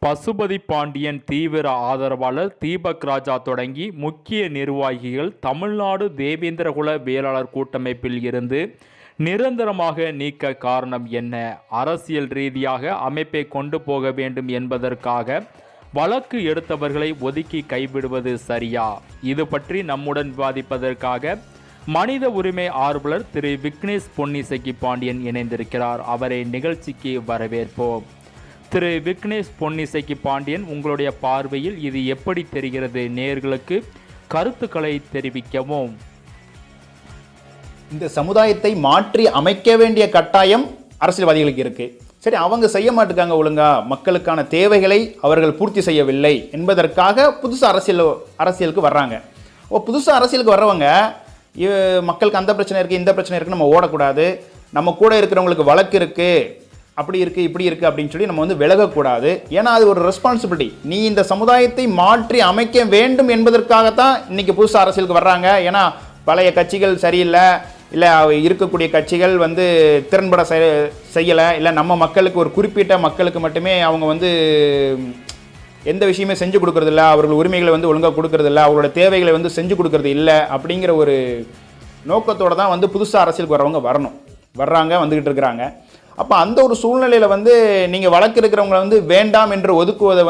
பசுபதி பாண்டியன் தீவிர ஆதரவாளர் தீபக் ராஜா தொடங்கி முக்கிய நிர்வாகிகள் தமிழ்நாடு தேவேந்திரகுல வேளாளர் கூட்டமைப்பில் இருந்து நிரந்தரமாக நீக்க காரணம் என்ன? அரசியல் ரீதியாக அமைப்பை கொண்டு போக வேண்டும் என்பதற்காக வழக்கு எடுத்தவர்களை ஒதுக்கி கைவிடுவது சரியா? இது பற்றி நம்முடன் விவாதிப்பதற்காக மனித உரிமை ஆர்வலர் திரு விக்னேஷ் பொன்னிசைக்கு பாண்டியன் இணைந்திருக்கிறார். அவரை நிகழ்ச்சிக்கு வரவேற்போம். திரு விக்னேஷ் பொன்னிசைக்கு பாண்டியன், உங்களுடைய பார்வையில் இது எப்படி தெரிகிறது? நேயர்களுக்கு கருத்துக்களை தெரிவிக்கவும். இந்த சமுதாயத்தை மாற்றி அமைக்க வேண்டிய கட்டாயம் அரசியல்வாதிகளுக்கு இருக்கு. சரி, அவங்க செய்ய மாட்டுக்காங்க ஒழுங்கா, மக்களுக்கான தேவைகளை அவர்கள் பூர்த்தி செய்யவில்லை என்பதற்காக அரசியலுக்கு வர்றாங்க. புதுசாக அரசியலுக்கு வர்றவங்க மக்களுக்கு அந்த பிரச்சனை இருக்குது, இந்த பிரச்சனை இருக்குது, நம்ம ஓடக்கூடாது, நம்ம கூட இருக்கிறவங்களுக்கு வழக்கு இருக்குது, அப்படி இருக்குது, இப்படி இருக்குது அப்படின்னு சொல்லி நம்ம விலகக்கூடாது. ஏன்னா அது ஒரு ரெஸ்பான்சிபிலிட்டி. நீ இந்த சமுதாயத்தை மாற்றி அமைக்க வேண்டும் என்பதற்காகத்தான் இன்னைக்கு புதுசாக அரசியலுக்கு வர்றாங்க. ஏன்னா பழைய கட்சிகள் சரியில்லை, இல்லை இருக்கக்கூடிய கட்சிகள் திறன்பட செய்யலை, இல்லை நம்ம மக்களுக்கு ஒரு குறிப்பிட்ட மக்களுக்கு மட்டுமே அவங்க எந்த விஷயமே செஞ்சு கொடுக்கறதில்ல, அவர்கள் உரிமைகளை ஒழுங்காக கொடுக்கறதில்ல, அவங்களோட தேவைகளை செஞ்சு கொடுக்கறது இல்லை அப்படிங்கிற ஒரு நோக்கத்தோடு தான் புதுசாக அரசியலுக்கு வரவங்க வர்றாங்க, வந்துக்கிட்டு இருக்கிறாங்க. அப்போ அந்த ஒரு சூழ்நிலையில் நீங்கள் வழக்கு இருக்கிறவங்களை வேண்டாம் என்று ஒதுக்குவதை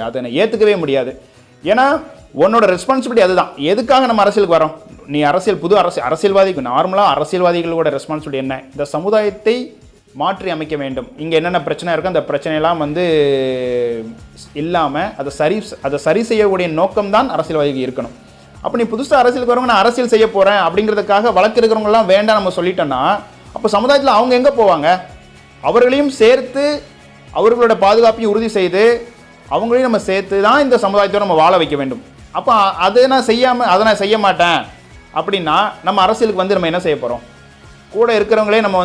அதை ஏற்றுக்கவே முடியாது. ஏன்னா உன்னோட ரெஸ்பான்சிபிலிட்டி அதுதான். எதுக்காக நம்ம அரசியலுக்கு வரோம்? நீ புது அரசியல்வாதிக்கு நார்மலாக அரசியல்வாதிகளோட ரெஸ்பான்சிபிலிட்டி என்ன? இந்த சமுதாயத்தை மாற்றி அமைக்க வேண்டும். இங்கே என்னென்ன பிரச்சனை இருக்கோ அந்த பிரச்சனையெல்லாம் இல்லாமல் அதை சரி செய்யக்கூடிய நோக்கம்தான் அரசியல்வாதிக்கு இருக்கணும். அப்போ நீ புதுசாக அரசியலுக்கு வரவங்க நான் அரசியல் செய்ய போகிறேன் அப்படிங்கிறதுக்காக வழக்கு இருக்கிறவங்கலாம் வேண்டாம் நம்ம சொல்லிட்டோன்னா, அப்போ சமுதாயத்தில் அவங்க எங்கே போவாங்க? அவர்களையும் சேர்த்து அவர்களோட பாதுகாப்பையும் உறுதி செய்து அவங்களையும் நம்ம சேர்த்து தான் இந்த சமுதாயத்தோடு நம்ம வாழ வைக்க வேண்டும். அப்போ அதை நான் செய்ய மாட்டேன் அப்படின்னா நம்ம அரசியலுக்கு நம்ம என்ன செய்ய போகிறோம்? கூட இருக்கிறவங்களே நம்ம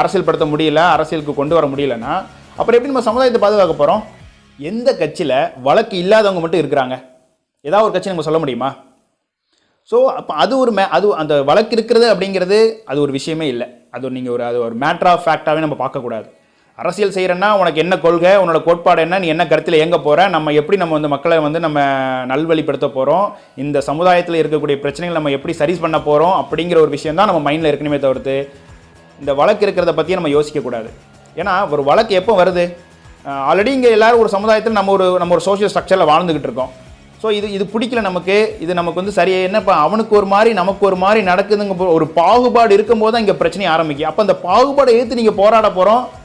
அரசியல் படுத்த முடியல, அரசியலுக்கு கொண்டு வர முடியலன்னா அப்புறம் எப்படி நம்ம சமுதாயத்தை பாதுகாக்க போகிறோம்? எந்த கட்சியில் வழக்கு இல்லாதவங்க மட்டும் இருக்கிறாங்க? ஏதாவது ஒரு கட்சி நம்ம சொல்ல முடியுமா? ஸோ அப்போ அது அந்த வழக்கு இருக்கிறது அப்படிங்கிறது அது ஒரு விஷயமே இல்லை. அது ஒரு மேட்டர் ஆஃப் ஃபேக்டாகவே நம்ம பார்க்கக்கூடாது. அரசியல் செய்கிறேன்னா உனக்கு என்ன கொள்கை, உன்னோட கோட்பாடு என்ன, நீ என்ன கருத்தில் எங்கே போகிற, நம்ம எப்படி நம்ம மக்களை நம்ம நல்வழிப்படுத்த போகிறோம், இந்த சமுதாயத்தில் இருக்கக்கூடிய பிரச்சனைகள் நம்ம எப்படி சரி பண்ண போகிறோம் அப்படிங்கிற ஒரு விஷயம் தான் நம்ம மைண்டில் இருக்கணுமே தவிர்த்து இந்த வழக்கு இருக்கிறத பற்றியே நம்ம யோசிக்கக்கூடாது. ஏன்னா ஒரு வழக்கு எப்போ வருது? ஆல்ரெடி இங்கே எல்லோரும் ஒரு சமுதாயத்தில் நம்ம ஒரு சோஷியல் ஸ்ட்ரக்சரில் வாழ்ந்துக்கிட்டு இருக்கோம். ஸோ இது பிடிக்கல நமக்கு, இது நமக்கு சரியா என்னப்பா அவனுக்கு ஒரு மாதிரி நமக்கு ஒரு மாதிரி நடக்குதுங்க, ஒரு பாகுபாடு இருக்கும்போது தான் இங்கே பிரச்சனை ஆரம்பிக்கும். அப்போ அந்த பாகுபாடை எடுத்து நீங்கள்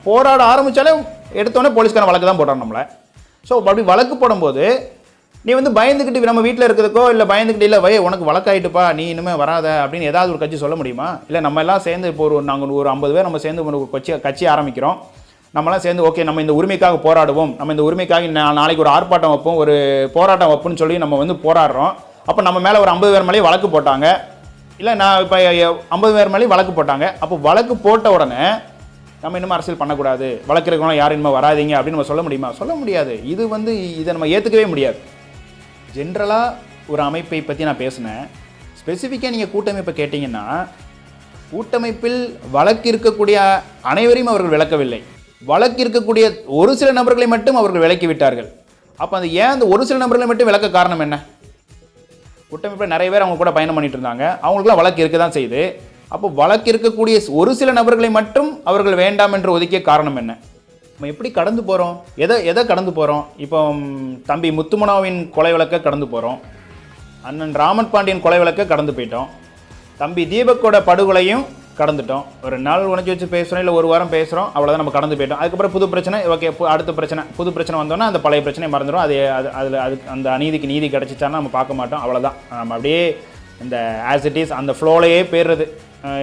போராட ஆரம்பித்தாலே எடுத்தோடனே போலீஸ்காரன் வழக்கு தான் போடுறான் நம்மளை. ஸோ அப்படி வழக்கு போடும்போது நீ பயந்துக்கிட்டு நம்ம வீட்டில் இருக்கிறதுக்கோ இல்லை பயந்துக்கிட்டு இல்லை உனக்கு வழக்காயிட்டுப்பா நீ இனிமேல் வராத அப்படின்னு ஏதாவது ஒரு கட்சி சொல்ல முடியுமா? இல்லை நம்ம எல்லாம் சேர்ந்து இப்போ நாங்கள் ஒரு 50 பேர் நம்ம சேர்ந்து ஒரு கட்சி ஆரம்பிக்கிறோம், நம்மளாம் சேர்ந்து ஓகே நம்ம இந்த உரிமைக்காக போராடுவோம், நம்ம இந்த உரிமைக்காக நாளைக்கு ஒரு ஆர்ப்பாட்டம் வைப்போம், ஒரு போராட்டம் வைப்போம்னு சொல்லி நம்ம போராடுறோம். அப்போ நம்ம மேலே ஒரு 50 பேர் மேலேயும் வழக்கு போட்டாங்க, இல்லை நான் இப்போ 50 பேர் மேலேயும் வழக்கு போட்டாங்க. அப்போ வழக்கு போட்ட உடனே நம்ம இன்னும் அரசியல் பண்ணக்கூடாது, வழக்கு இருக்கிறவங்க யாரும் இனிமேல் வராதிங்க அப்படின்னு நம்ம சொல்ல முடியுமா? சொல்ல முடியாது. இதை நம்ம ஏற்றுக்கவே முடியாது. ஜென்ரலாக ஒரு அமைப்பை பற்றி நான் பேசினேன். ஸ்பெசிஃபிக்காக நீங்கள் கூட்டமைப்பை கேட்டிங்கன்னா, கூட்டமைப்பில் வழக்கு இருக்கக்கூடிய அனைவரையும் அவர்கள் விளக்கவில்லை, வழக்கு இருக்கக்கூடிய ஒரு சில நபர்களை மட்டும் அவர்கள் விலக்கி விட்டார்கள். அப்போ அந்த ஒரு சில நபர்களை மட்டும் விளக்க காரணம் என்ன? கூட்டமைப்பில் நிறைய பேர் அவங்க கூட பயணம் பண்ணிட்டு இருந்தாங்க, அவங்களுக்குலாம் வழக்கு இருக்க தான் செய்யுது. அப்போ வழக்கு இருக்கக்கூடிய ஒரு சில நபர்களை மட்டும் அவர்கள் வேண்டாம் என்று ஒதுக்கிய காரணம் என்ன? நம்ம எப்படி கடந்து போகிறோம்? எதை கடந்து போகிறோம்? இப்போ தம்பி முத்துமனோவின் கொலை வழக்கை கடந்து போகிறோம், அண்ணன் ராமன் பாண்டியன் கொலை வழக்கை கடந்து போயிட்டோம், தம்பி தீபக்கோட படுகொலையும் கடந்துட்டோம். ஒரு நாள் உணர்ச்சி வச்சு பேசுகிறோம், இல்லை ஒரு வாரம் பேசுகிறோம், அவ்வளோதான், நம்ம கடந்து போயிட்டோம். அதுக்கப்புறம் புது பிரச்சனை, ஓகே அடுத்த பிரச்சனை, புது பிரச்சனை வந்தோன்னா அந்த பழைய பிரச்சனையை மறந்துடும். அந்த அநீதிக்கு நீதி கிடச்சிச்சான்னா நம்ம பார்க்க மாட்டோம், அவ்வளோதான். நம்ம அப்படியே இந்த ஆஸ் இட் இஸ் அந்த ஃப்ளோலையே போயிடுறது,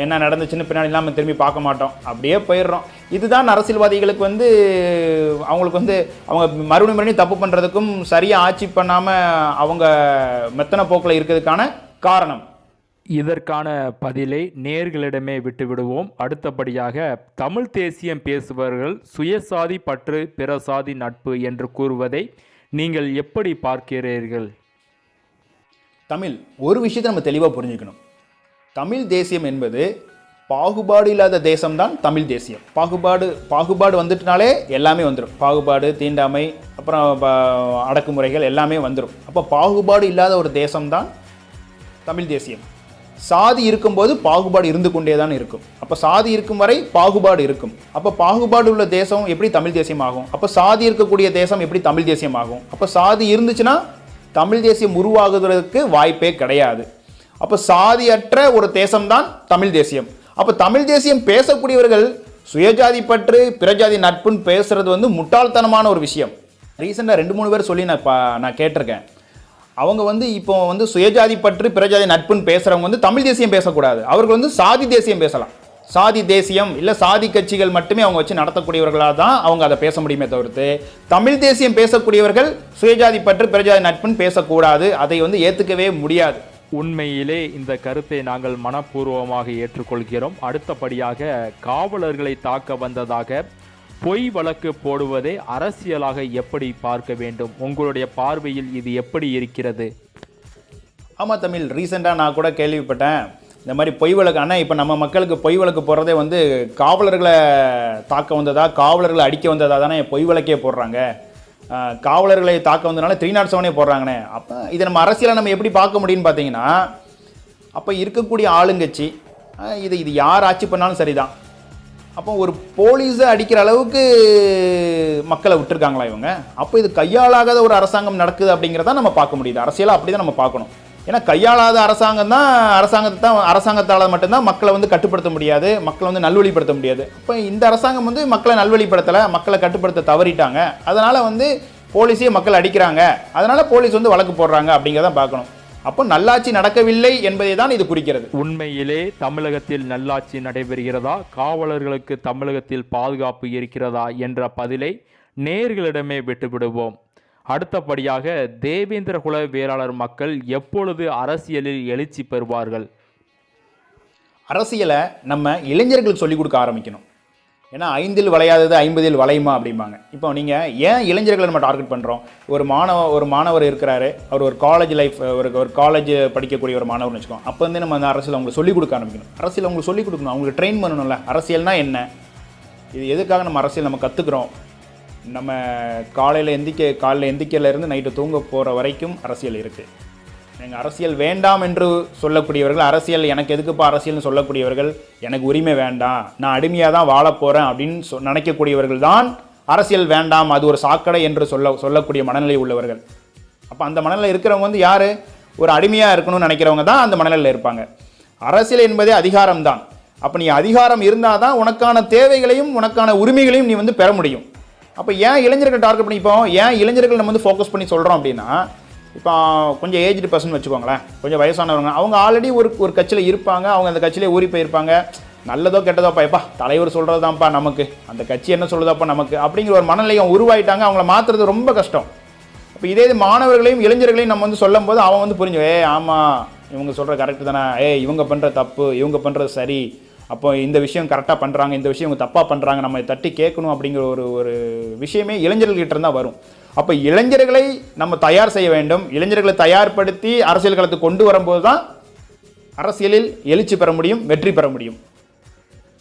என்ன நடந்துச்சுன்னு பின்னாடி இல்லாமல் திரும்பி பார்க்க மாட்டோம், அப்படியே போயிடுறோம். இதுதான் அரசியல்வாதிகளுக்கு அவங்களுக்கு அவங்க மறுபடியும் தப்பு பண்ணுறதுக்கும் சரியாக ஆட்சி பண்ணாமல் அவங்க மெத்தன போக்கில் இருக்கிறதுக்கான காரணம். இதற்கான பதிலை நேயர்களிடமே விட்டுவிடுவோம். அடுத்தபடியாக, தமிழ் தேசியம் பேசுபவர்கள் சுயசாதி பற்று பிறசாதி நட்பு என்று கூறுவதை நீங்கள் எப்படி பார்க்கிறீர்கள்? தமிழ் ஒரு விஷயத்தை நம்ம தெளிவாக புரிஞ்சுக்கணும். தமிழ் தேசியம் என்பது பாகுபாடு இல்லாத தேசம்தான் தமிழ் தேசியம். பாகுபாடு வந்துட்டுனாலே எல்லாமே வந்துடும். பாகுபாடு, தீண்டாமை, அப்புறம் அடக்குமுறைகள் எல்லாமே வந்துடும். அப்போ பாகுபாடு இல்லாத ஒரு தேசம்தான் தமிழ் தேசியம். சாதி இருக்கும்போது பாகுபாடு இருந்து கொண்டே தான் இருக்கும். அப்போ சாதி இருக்கும் வரை பாகுபாடு இருக்கும். அப்போ பாகுபாடு உள்ள தேசம் எப்படி தமிழ் தேசியம் ஆகும்? அப்போ சாதி இருக்கக்கூடிய தேசம் எப்படி தமிழ் தேசியம் ஆகும்? அப்போ சாதி இருந்துச்சுன்னா தமிழ் தேசியம் உருவாகுவதற்கு வாய்ப்பே கிடையாது. அப்போ சாதியற்ற ஒரு தேசம்தான் தமிழ் தேசியம். அப்போ தமிழ் தேசியம் பேசக்கூடியவர்கள் சுயஜாதி பற்று பிறஜாதி நட்புன்னு பேசுறது முட்டாள்தனமான ஒரு விஷயம். ரீசெண்டாக 2-3 பேர் சொல்லி நான் கேட்டிருக்கேன். அவங்க இப்போ சுயஜாதி பற்று பிறஜாதி நட்புன்னு பேசுகிறவங்க தமிழ் தேசியம் பேசக்கூடாது. அவர்கள் சாதி தேசியம் பேசலாம். சாதி தேசியம் இல்லை சாதி கட்சிகள் மட்டுமே அவங்க வச்சு நடத்தக்கூடியவர்களாக தான் அவங்க அதை பேச முடியுமே தவிர்த்து தமிழ் தேசியம் பேசக்கூடியவர்கள் சுயஜாதி பற்று பிறஜாதி நட்புன்னு பேசக்கூடாது. அதை ஏற்றுக்கவே முடியாது. உண்மையிலே இந்த கருத்தை நாங்கள் மனப்பூர்வமாக ஏற்றுக்கொள்கிறோம். அடுத்தபடியாக காவலர்களை தாக்க வந்ததாக பொய் வழக்கு போடுவதை அரசியலாக எப்படி பார்க்க வேண்டும்? உங்களுடைய பார்வையில் இது எப்படி இருக்கிறது? ஆமாம் தமிழ், ரீசெண்டாக நான் கூட கேள்விப்பட்டேன் இந்த மாதிரி பொய் வழக்கு. ஆனால் இப்போ நம்ம மக்களுக்கு பொய் வழக்கு போடுறதே காவலர்களை தாக்க வந்ததா காவலர்களை அடிக்க வந்ததா தானே பொய் வழக்கே போடுறாங்க. காவலர்களை தாக்க வந்ததுனால 307 போடுறாங்கண்ணே. அப்போ இதை நம்ம அரசியலை நம்ம எப்படி பார்க்க முடியும்னு பார்த்தீங்கன்னா, அப்போ இருக்கக்கூடிய ஆளுங்கட்சி இது யார் ஆட்சி பண்ணாலும் சரிதான். அப்போ ஒரு போலீஸை அடிக்கிற அளவுக்கு மக்களை விட்டுருக்காங்களா இவங்க? அப்போ இது கையாளாகாத ஒரு அரசாங்கம் நடக்குது அப்படிங்கிறத நம்ம பார்க்க முடியுது. அரசியலாக அப்படி தான் நம்ம பார்க்கணும். ஏன்னா கையாளாத அரசாங்கத்தால் மட்டும்தான் மக்களை கட்டுப்படுத்த முடியாது, மக்களை நல்வழிப்படுத்த முடியாது. அப்போ இந்த அரசாங்கம் மக்களை நல்வழிப்படுத்தலை, மக்களை கட்டுப்படுத்த தவறிட்டாங்க. அதனால் போலீஸையே மக்கள் அடிக்கிறாங்க, அதனால் போலீஸ் வழக்கு போடுறாங்க அப்படிங்கிறத பார்க்கணும். அப்போ நல்லாட்சி நடக்கவில்லை என்பதை தான் இது குறிக்கிறது. உண்மையிலே தமிழகத்தில் நல்லாட்சி நடைபெறுகிறதா, காவலர்களுக்கு தமிழகத்தில் பாதுகாப்பு இருக்கிறதா என்ற பதிலை நேயர்களிடமே விட்டுவிடுவோம். அடுத்தபடியாக தேவேந்திர குல வேளாளர் மக்கள் எப்பொழுது அரசியலில் எழுச்சி பெறுவார்கள்? அரசியலை நம்ம இளைஞர்களுக்கு சொல்லிக் கொடுக்க ஆரம்பிக்கணும். ஏன்னா 5இல் வளையாதது 50இல் வளையுமா அப்படிம்பாங்க. இப்போ நீங்கள் ஏன் இளைஞர்களை நம்ம டார்கெட் பண்ணுறோம்? ஒரு மாணவர் இருக்கிறாரு, அவர் ஒரு காலேஜ் லைஃப் ஒரு காலேஜ் படிக்கக்கூடிய ஒரு மாணவர்னு வச்சுக்கோம். அப்போ நம்ம அந்த அரசியல் அவங்களுக்கு சொல்லிக் கொடுக்க ஆரம்பிக்கணும். அரசியல் அவங்களுக்கு சொல்லிக் கொடுக்கணும், அவங்களுக்கு ட்ரெயின் பண்ணணும்ல. அரசியல்னா என்ன, இது எதுக்காக நம்ம அரசியல் நம்ம கற்றுக்குறோம். நம்ம காலையில் எந்திக்கையிலேருந்து நைட்டு தூங்க போகிற வரைக்கும் அரசியல் இருக்குது. எங்கள் அரசியல் வேண்டாம் என்று சொல்லக்கூடியவர்கள், அரசியல் எனக்கு எதுக்குப்பா அரசியல்னு சொல்லக்கூடியவர்கள், எனக்கு உரிமை வேண்டாம், நான் அடிமையாக தான் வாழ போகிறேன் அப்படின்னு நினைக்கக்கூடியவர்கள் தான் அரசியல் வேண்டாம், அது ஒரு சாக்கடை என்று சொல்லக்கூடிய மனநிலை உள்ளவர்கள். அப்போ அந்த மனநிலை இருக்கிறவங்க யார்? ஒரு அடிமையாக இருக்கணும்னு நினைக்கிறவங்க தான் அந்த மனநிலையில் இருப்பாங்க. அரசியல் என்பதே அதிகாரம் தான். அப்போ நீ அதிகாரம் இருந்தால் தான் உனக்கான தேவைகளையும் உனக்கான உரிமைகளையும் நீ பெற முடியும். அப்போ ஏன் இளைஞர்கள் டார்கெட் பண்ணி இப்போ ஏன் இளைஞர்கள் நம்ம ஃபோக்கஸ் பண்ணி சொல்கிறோம் அப்படின்னா, இப்போ கொஞ்சம் ஏஜ்டு பர்சன் வச்சுக்கோங்களேன், கொஞ்சம் வயசானவங்க, அவங்க ஆல்ரெடி ஒரு கட்சியில் இருப்பாங்க, அவங்க அந்த கட்சியிலே ஊறி போயிருப்பாங்க. நல்லதோ கெட்டதோப்பா, எப்பா தலைவர் சொல்கிறது தான்ப்பா நமக்கு, அந்த கட்சி என்ன சொல்லுதாப்பா நமக்கு அப்படிங்கிற ஒரு மனநிலையம் உருவாயிட்டாங்க. அவங்கள மாற்றுறது ரொம்ப கஷ்டம். அப்போ இதே மாணவர்களையும் இளைஞர்களையும் நம்ம சொல்லும் போது அவன் புரிஞ்சு, ஆமாம் இவங்க சொல்கிற கரெக்டு தானே, இவங்க பண்ணுற தப்பு, இவங்க பண்ணுறது சரி, அப்போ இந்த விஷயம் கரெக்டாக பண்ணுறாங்க, இந்த விஷயம் இவங்க தப்பாக பண்ணுறாங்க, நம்ம தட்டி கேட்கணும் அப்படிங்கிற ஒரு விஷயமே இளைஞர்கள்கிட்ட இருந்தால் வரும். அப்போ இளைஞர்களை நம்ம தயார் செய்ய வேண்டும். இளைஞர்களை தயார்படுத்தி அரசியல் களத்துக்கு கொண்டு வரும்போது தான் அரசியலில் எழுச்சி பெற முடியும், வெற்றி பெற முடியும்.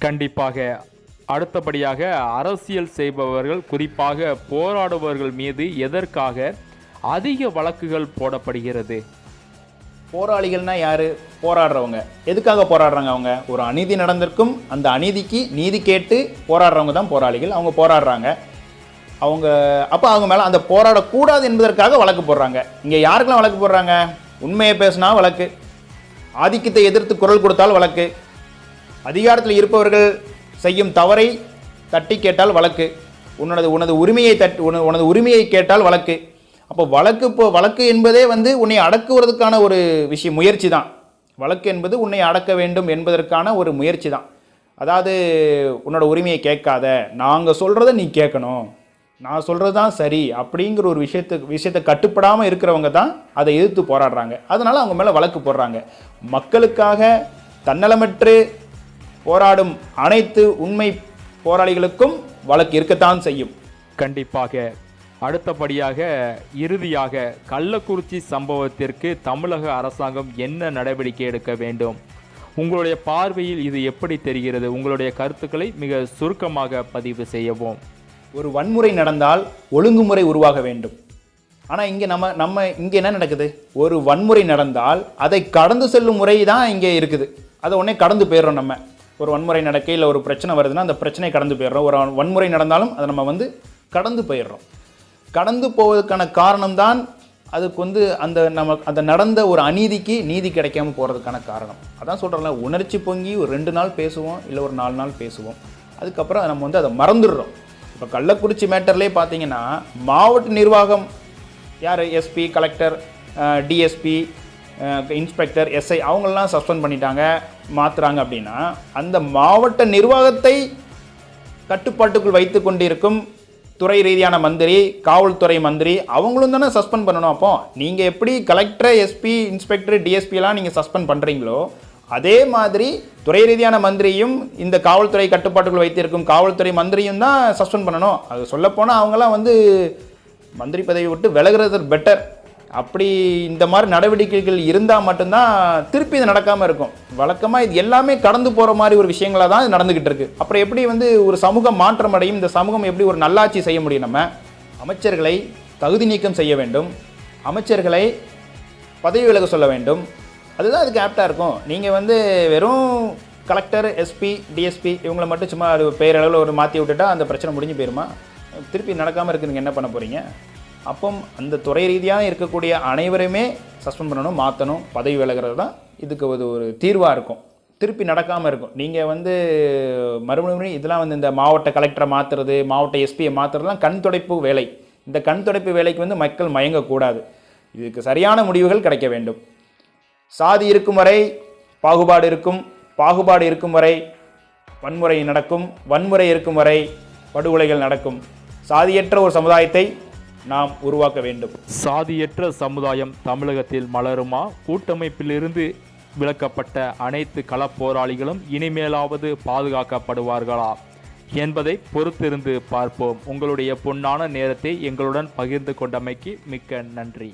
கண்டிப்பாக. அடுத்தபடியாக அரசியல் செய்பவர்கள், குறிப்பாக போராடுபவர்கள் மீது எதற்காக அதிக வழக்குகள் போடப்படுகிறது? போராளிகள்னா யார்? போராடுறவங்க. எதுக்காக போராடுறாங்க? அவங்க ஒரு அநீதி நடந்திருக்கும், அந்த அநீதிக்கு நீதி கேட்டு போராடுறவங்க தான் போராளிகள். அவங்க போராடுறாங்க. அப்போ அவங்க மேலே அந்த போராடக்கூடாது என்பதற்காக வழக்கு போடுறாங்க. இங்கே யாருக்கெல்லாம் வழக்கு போடுறாங்க? உண்மையை பேசினா வழக்கு, ஆதிக்கத்தை எதிர்த்து குரல் கொடுத்தால் வழக்கு, அதிகாரத்தில் இருப்பவர்கள் செய்யும் தவறை தட்டி கேட்டால் வழக்கு, உனது உரிமையை கேட்டால் வழக்கு. அப்போ வழக்கு என்பதே உன்னை அடக்குவதற்கான ஒரு விஷயம், முயற்சி தான். வழக்கு என்பது உன்னை அடக்க வேண்டும் என்பதற்கான ஒரு முயற்சி தான். அதாவது உன்னோட உரிமையை கேட்காத, நாங்கள் சொல்கிறத நீ கேட்கணும், நான் சொல்கிறது தான் சரி அப்படிங்கிற ஒரு விஷயத்தை கட்டுப்படாமல் இருக்கிறவங்க தான் அதை எதிர்த்து போராடுறாங்க. அதனால் அவங்க மேலே வழக்கு போடுறாங்க. மக்களுக்காக தன்னலமற்று போராடும் அனைத்து உண்மை போராளிகளுக்கும் வழக்கு இருக்கத்தான் செய்யும். கண்டிப்பாக. அடுத்தபடியாக இறுதியாக கள்ளக்குறிச்சி சம்பவத்திற்கு தமிழக அரசாங்கம் என்ன நடவடிக்கை எடுக்க வேண்டும்? உங்களுடைய பார்வையில் இது எப்படி தெரிகிறது? உங்களுடைய கருத்துக்களை மிக சுருக்கமாக பதிவு செய்யவும். ஒரு வன்முறை நடந்தால் ஒழுங்குமுறை உருவாக வேண்டும். ஆனால் இங்கே நம்ம இங்கே என்ன நடக்குது? ஒரு வன்முறை நடந்தால் அதை கடந்து செல்லும் முறை தான் இங்கே இருக்குது. அதை உடனே கடந்து போயிடுறோம். நம்ம ஒரு வன்முறை நடக்க இல்லை ஒரு பிரச்சனை வருதுன்னா அந்த பிரச்சனையை கடந்து போயிடுறோம். ஒரு வன்முறை நடந்தாலும் அதை நம்ம கடந்து போயிடுறோம். கடந்து போவதற்கான காரணம்தான் அதுக்கு அந்த நடந்த ஒரு அநீதிக்கு நீதி கிடைக்காம போகிறதுக்கான காரணம். அதான் சொல்கிறேன்ல, உணர்ச்சி பொங்கி ஒரு 2 நாள் பேசுவோம், இல்லை ஒரு 4 நாள் பேசுவோம், அதுக்கப்புறம் நம்ம அதை மறந்துடுறோம். இப்போ கள்ளக்குறிச்சி மேட்டர்லேயே பார்த்தீங்கன்னா மாவட்ட நிர்வாகம் யார், SP, collector, DSP, inspector, SI அவங்களெலாம் சஸ்பெண்ட் பண்ணிட்டாங்க, மாற்றுறாங்க. அப்படின்னா அந்த மாவட்ட நிர்வாகத்தை கட்டுப்பாட்டுக்குள் வைத்து கொண்டிருக்கும் துறை ரீதியான மந்திரி, காவல்துறை மந்திரி அவங்களும் தானே சஸ்பெண்ட் பண்ணணும். அப்போ நீங்கள் எப்படி கலெக்டர், எஸ்பி, இன்ஸ்பெக்டர், டிஎஸ்பிலாம் நீங்கள் சஸ்பெண்ட் பண்ணுறீங்களோ அதே மாதிரி துறை ரீதியான மந்திரியும் இந்த காவல்துறை கட்டுப்பாட்டுக்குள் வைத்திருக்கும் காவல்துறை மந்திரியும் தான் சஸ்பெண்ட் பண்ணணும். அது சொல்லப்போனால் அவங்களாம் மந்திரி பதவி விட்டு விலகிறது பெட்டர். அப்படி இந்த மாதிரி நடவடிக்கைகள் இருந்தால் மட்டும்தான் திருப்பி இது நடக்காமல் இருக்கும். வழக்கமாக இது எல்லாமே கடந்து போகிற மாதிரி ஒரு விஷயங்களாக தான் நடந்துக்கிட்டு இருக்குது. அப்புறம் எப்படி ஒரு சமூகம் மாற்றம் அடையும்? இந்த சமூகம் எப்படி ஒரு நல்லாட்சி செய்ய முடியும்? நம்ம அமைச்சர்களை தகுதி நீக்கம் செய்ய வேண்டும், அமைச்சர்களை பதவி விலக சொல்ல வேண்டும். அதுதான் அதுக்கு ஆப்டாக இருக்கும். நீங்கள் வெறும் கலெக்டர், எஸ்பி, டிஎஸ்பி இவங்களை மட்டும் சும்மா அது பேரளவில் ஒரு மாற்றி விட்டுட்டா அந்த பிரச்சனை முடிஞ்சு போயிருமா? திருப்பி நடக்காமல் இருக்குது. நீங்கள் என்ன பண்ண போகிறீங்க? அப்போ அந்த துறை ரீதியாக இருக்கக்கூடிய அனைவருமே சஸ்பெண்ட் பண்ணணும், மாற்றணும், பதவி விலகிறது தான் இதுக்கு ஒரு தீர்வாக இருக்கும். திருப்பி நடக்காமல் இருக்கும். நீங்கள் மறுபடியும் இதெல்லாம் இந்த மாவட்ட கலெக்டரை மாற்றுறது, மாவட்ட எஸ்பியை மாற்றுறதுலாம் கண் துடைப்பு வேலை. இந்த கண் துடைப்பு வேலைக்கு மக்கள் மயங்கக்கூடாது. இதுக்கு சரியான முடிவுகள் கிடைக்க வேண்டும். சாதி இருக்கும் வரை பாகுபாடு இருக்கும், பாகுபாடு இருக்கும் வரை வன்முறை நடக்கும், வன்முறை இருக்கும் வரை படுகொலைகள் நடக்கும். சாதியற்ற ஒரு சமுதாயத்தை நாம் உருவாக்க வேண்டும். சாதியற்ற சமுதாயம் தமிழகத்தில் மலருமா? கூட்டமைப்பிலிருந்து விலக்கப்பட்ட அனைத்து களப்போராளிகளும் இனிமேலாவது பாதுகாக்கப்படுவார்களா என்பதை பொறுத்திருந்து பார்ப்போம். உங்களுடைய பொன்னான நேரத்தை எங்களுடன் பகிர்ந்து கொண்டமைக்கு மிக்க நன்றி.